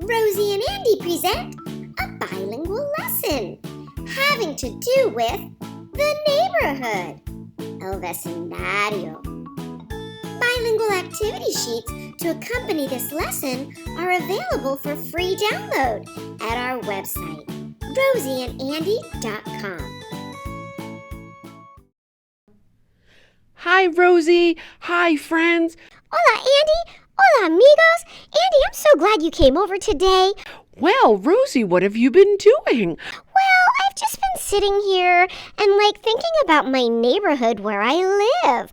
Rosie and Andy present a bilingual lesson having to do with the neighborhood, el vecindario. Bilingual activity sheets to accompany this lesson are available for free download at our website, rosieandandy.com. Hi, Rosie. Hi, friends. Hola, Andy. Hola, amigos. Andy, I'm so glad you came over today. Well, Rosie, what have you been doing? Well, I've just been sitting here and thinking about my neighborhood where I live.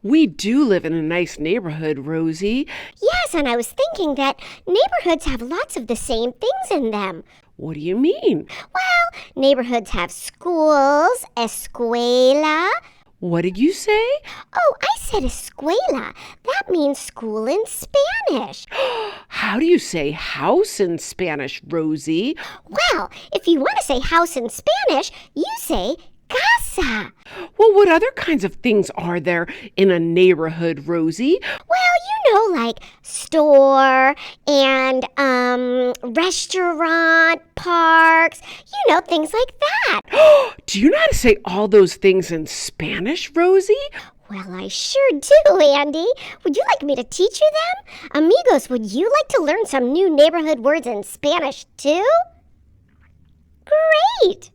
We do live in a nice neighborhood, Rosie. Yes, and I was thinking that neighborhoods have lots of the same things in them. What do you mean? Well, neighborhoods have schools, escuela. What did you say? Oh, I said escuela. That means school in Spanish. How do you say house in Spanish, Rosie? Well, if you want to say house in Spanish, you say casa. Well, what other kinds of things are there in a neighborhood, Rosie? Well, like store and restaurant, parks, things like that. Do you know how to say all those things in Spanish, Rosie? Well, I sure do, Andy. Would you like me to teach you them? Amigos, would you like to learn some new neighborhood words in Spanish too? Great!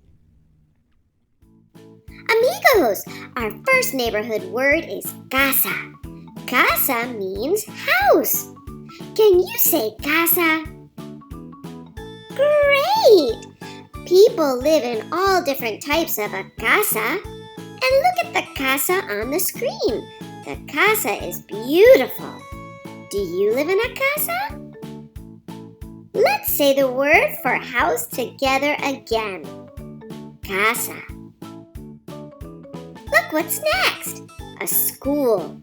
Amigos, our first neighborhood word is casa. Casa means house. Can you say casa? Great! People live in all different types of a casa. And look at the casa on the screen. The casa is beautiful. Do you live in a casa? Let's say the word for house together again. Casa. Look what's next. A school.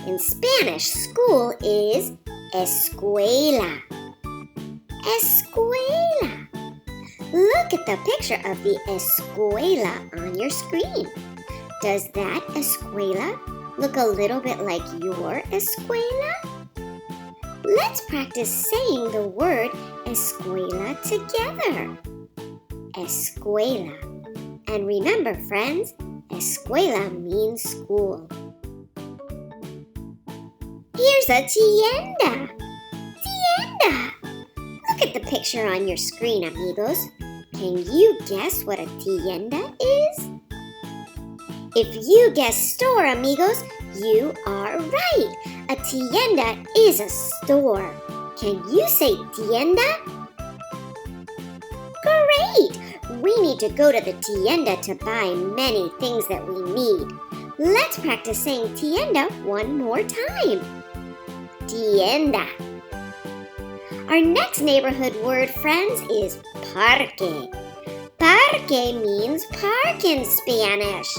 In Spanish, school is escuela. Escuela. Look at the picture of the escuela on your screen. Does that escuela look a little bit like your escuela? Let's practice saying the word escuela together. Escuela. And remember, friends, escuela means school. Here's a tienda. Tienda. Look at the picture on your screen, amigos. Can you guess what a tienda is? If you guess store, amigos, you are right. A tienda is a store. Can you say tienda? Great! We need to go to the tienda to buy many things that we need. Let's practice saying tienda one more time. Tienda. Our next neighborhood word, friends, is parque. Parque means park in Spanish.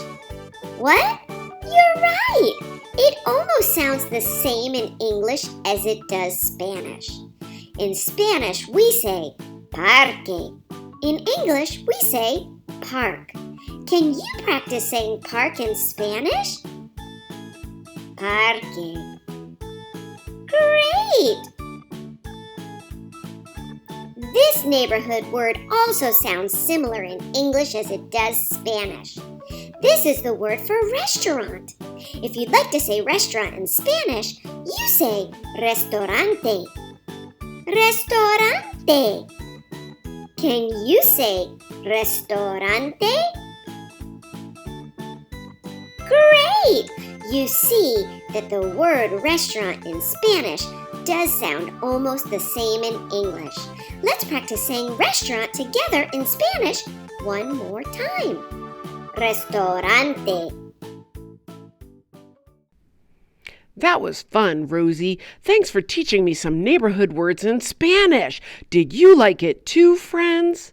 What? You're right! It almost sounds the same in English as it does Spanish. In Spanish, we say parque. In English, we say park. Can you practice saying park in Spanish? Parque. Great! This neighborhood word also sounds similar in English as it does Spanish. This is the word for restaurant. If you'd like to say restaurant in Spanish, you say restaurante. Restaurante. Can you say restaurante? Great! You see that the word restaurant in Spanish does sound almost the same in English. Let's practice saying restaurant together in Spanish one more time. Restaurante. That was fun, Rosie. Thanks for teaching me some neighborhood words in Spanish. Did you like it too, friends?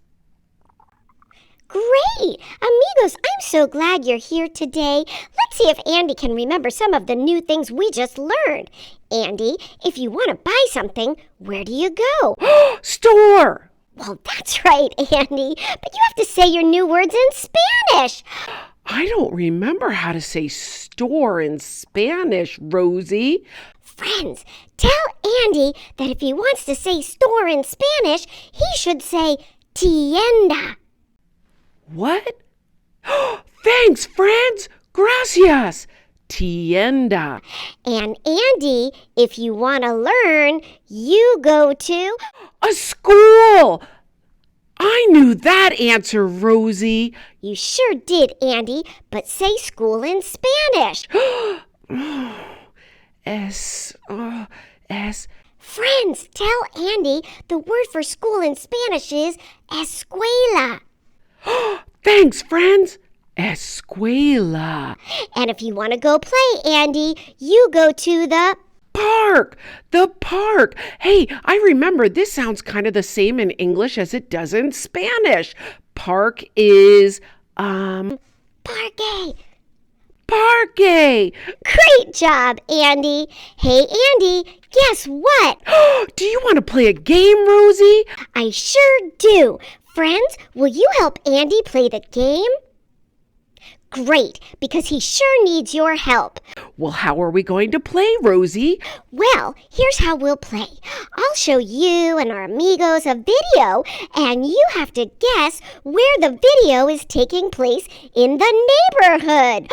Great! Amigos, I'm so glad you're here today. Let's see if Andy can remember some of the new things we just learned. Andy, if you want to buy something, where do you go? Store! Well, that's right, Andy. But you have to say your new words in Spanish. I don't remember how to say store in Spanish, Rosie. Friends, tell Andy that if he wants to say store in Spanish, he should say tienda. What? Thanks, friends! Gracias! Tienda. And Andy, if you want to learn, you go to A school! I knew that answer, Rosie. You sure did, Andy, but say school in Spanish. S. Friends, tell Andy the word for school in Spanish is escuela. Thanks, friends. Escuela. And if you want to go play, Andy, you go to the Park. The park. Hey, I remember this sounds kind of the same in English as it does in Spanish. Park is, parque. Parque. Great job, Andy. Hey, Andy, guess what? Do you want to play a game, Rosie? I sure do. Friends, will you help Andy play the game? Great, because he sure needs your help. Well, how are we going to play, Rosie? Well, here's how we'll play. I'll show you and our amigos a video, and you have to guess where the video is taking place in the neighborhood.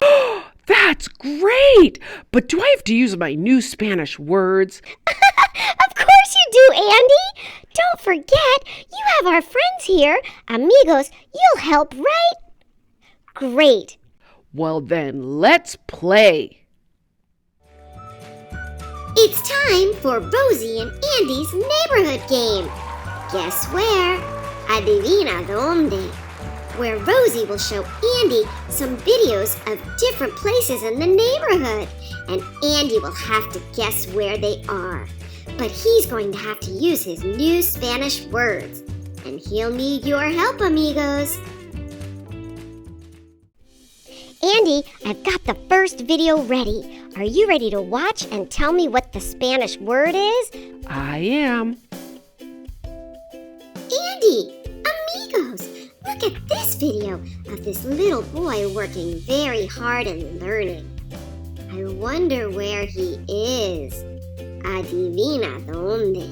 That's great! But do I have to use my new Spanish words? Of course you do, Andy. Don't forget, you have our friends here. Amigos, you'll help, right? Great. Well then, let's play. It's time for Rosie and Andy's neighborhood game. Guess where? Adivina dónde. Where Rosie will show Andy some videos of different places in the neighborhood, and Andy will have to guess where they are. But he's going to have to use his new Spanish words, and he'll need your help, amigos. Andy, I've got the first video ready. Are you ready to watch and tell me what the Spanish word is? I am. Andy, amigos, look at this video of this little boy working very hard and learning. I wonder where he is. Adivina dónde.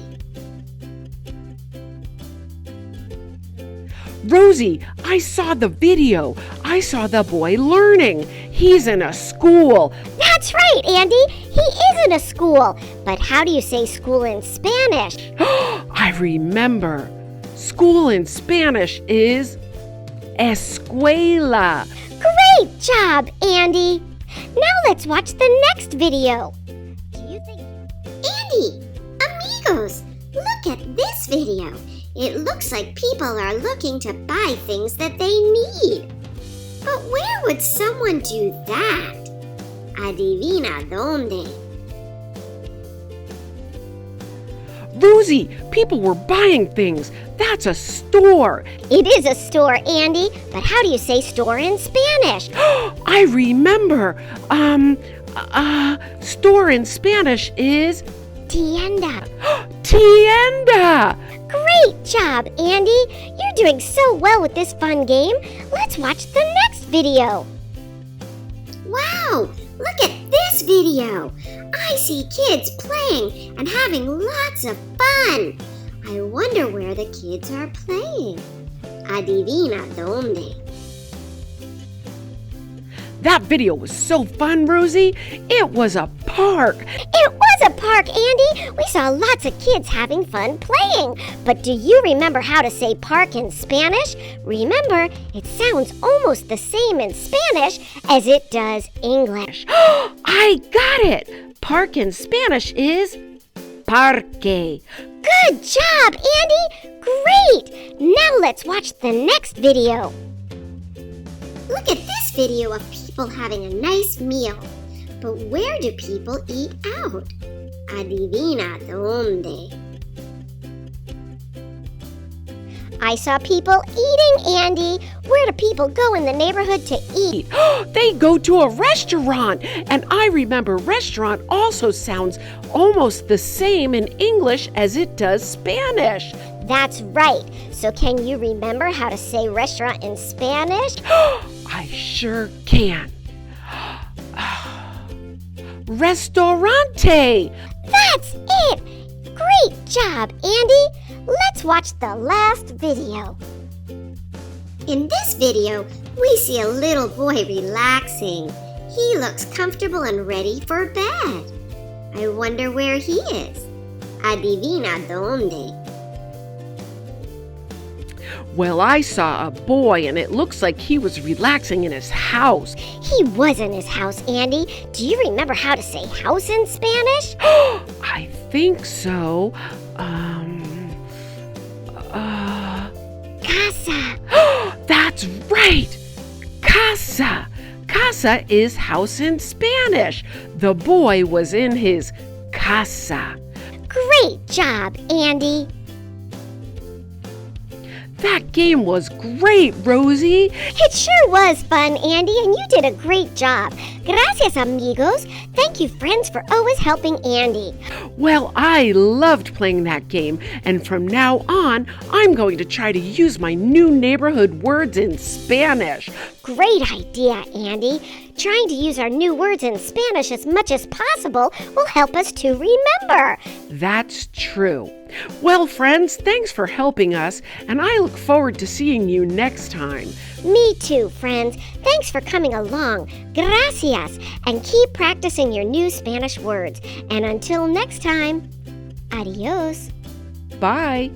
Rosie, I saw the video. I saw the boy learning. He's in a school. That's right, Andy. He is in a school. But how do you say school in Spanish? I remember. School in Spanish is escuela. Great job, Andy. Now let's watch the next video. Do you think... Andy, amigos, look at this video. It looks like people are looking to buy things that they need. But where would someone do that? Adivina dónde. Rosie, people were buying things. That's a store. It is a store, Andy, but how do you say store in Spanish? I remember. Store in Spanish is Tienda. tienda. Great job, Andy. You're doing so well with this fun game. Let's watch the next video. Wow, look at this video. I see kids playing and having lots of fun. I wonder where the kids are playing. Adivina dónde. That video was so fun, Rosie. It was a park. It was a park, Andy. We saw lots of kids having fun playing. But do you remember how to say park in Spanish? Remember, it sounds almost the same in Spanish as it does English. I got it. Park in Spanish is parque. Good job, Andy. Great. Now let's watch the next video. Look at this video of people having a nice meal. But where do people eat out? Adivina dónde. I saw people eating, Andy. Where do people go in the neighborhood to eat? They go to a restaurant. And I remember restaurant also sounds almost the same in English as it does Spanish. That's right. So can you remember how to say restaurant in Spanish? I sure can. Restaurante. That's it! Great job, Andy! Let's watch the last video. In this video, we see a little boy relaxing. He looks comfortable and ready for bed. I wonder where he is. Adivina dónde. Well, I saw a boy and it looks like he was relaxing in his house. He was in his house, Andy. Do you remember how to say house in Spanish? I think so. Casa. That's right! Casa! Casa is house in Spanish. The boy was in his casa. Great job, Andy. That game was great, Rosie. It sure was fun, Andy, and you did a great job. Gracias, amigos. Thank you, friends, for always helping Andy. Well, I loved playing that game, and from now on, I'm going to try to use my new neighborhood words in Spanish. Great idea, Andy. Trying to use our new words in Spanish as much as possible will help us to remember. That's true. Well, friends, thanks for helping us, and I look forward to seeing you next time. Me too, friends. Thanks for coming along. Gracias. And keep practicing your new Spanish words. And until next time, adios. Bye.